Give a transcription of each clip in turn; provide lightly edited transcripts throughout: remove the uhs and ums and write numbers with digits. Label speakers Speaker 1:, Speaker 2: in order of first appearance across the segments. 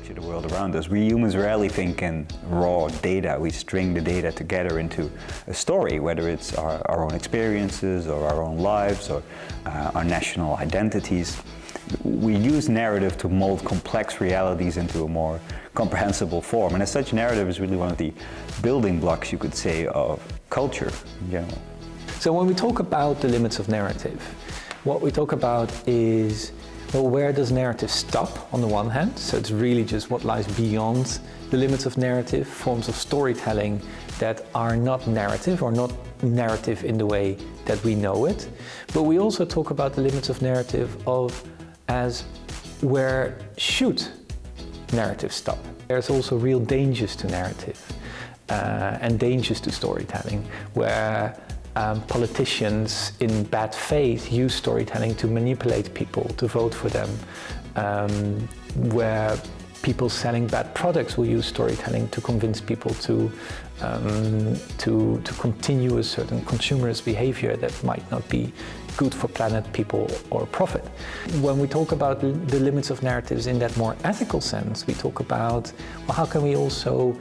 Speaker 1: picture the world around us. We humans rarely think in raw data. We string the data together into a story, whether it's our own experiences or our own lives or our national identities. We use narrative to mold complex realities into a more comprehensible form. And as such, narrative is really one of the building blocks, you could say, of culture in general.
Speaker 2: So when we talk about the limits of narrative, what we talk about is, well, where does narrative stop on the one hand? So it's really just what lies beyond the limits of narrative, forms of storytelling that are not narrative or not narrative in the way that we know it. But we also talk about the limits of narrative as where should narrative stop. There's also real dangers to narrative and dangers to storytelling, where politicians in bad faith use storytelling to manipulate people to vote for them, where people selling bad products will use storytelling to convince people to continue a certain consumerist behavior that might not be good for planet, people, or profit. When we talk about the limits of narratives in that more ethical sense, we talk about, well, how can we also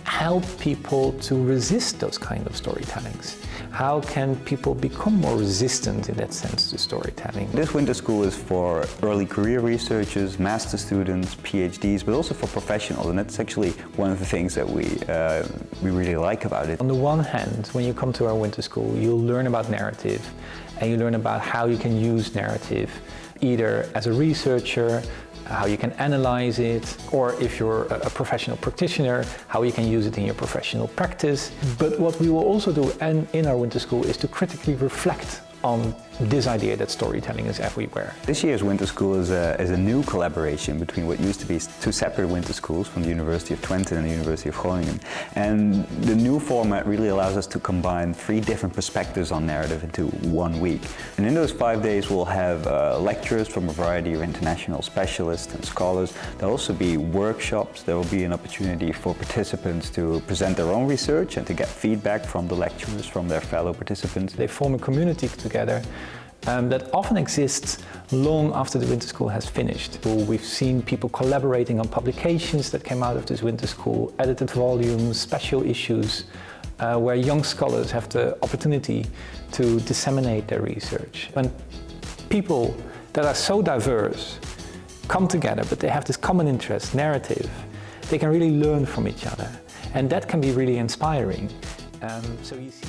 Speaker 2: help people to resist those kind of storytellings? How can people become more resistant in that sense to storytelling?
Speaker 1: This winter school is for early career researchers, master students, PhDs, but also for professionals, and that's actually one of the things that we really like about it.
Speaker 2: On the one hand, when you come to our winter school, you'll learn about narrative, and you learn about how you can use narrative, either as a researcher, how you can analyze it, or if you're a professional practitioner, how you can use it in your professional practice. But what we will also do in our winter school is to critically reflect on this idea that storytelling is everywhere.
Speaker 1: This year's winter school is a new collaboration between what used to be two separate winter schools from the University of Twente and the University of Groningen. And the new format really allows us to combine 3 different perspectives on narrative into 1 week. And in those 5 days we'll have lectures from a variety of international specialists and scholars. There'll also be workshops. There will be an opportunity for participants to present their own research and to get feedback from the lecturers, from their fellow participants.
Speaker 2: They form a community together that often exists long after the winter school has finished. We've seen people collaborating on publications that came out of this winter school, edited volumes, special issues, where young scholars have the opportunity to disseminate their research. When people that are so diverse come together, but they have this common interest, narrative, they can really learn from each other. And that can be really inspiring. So you see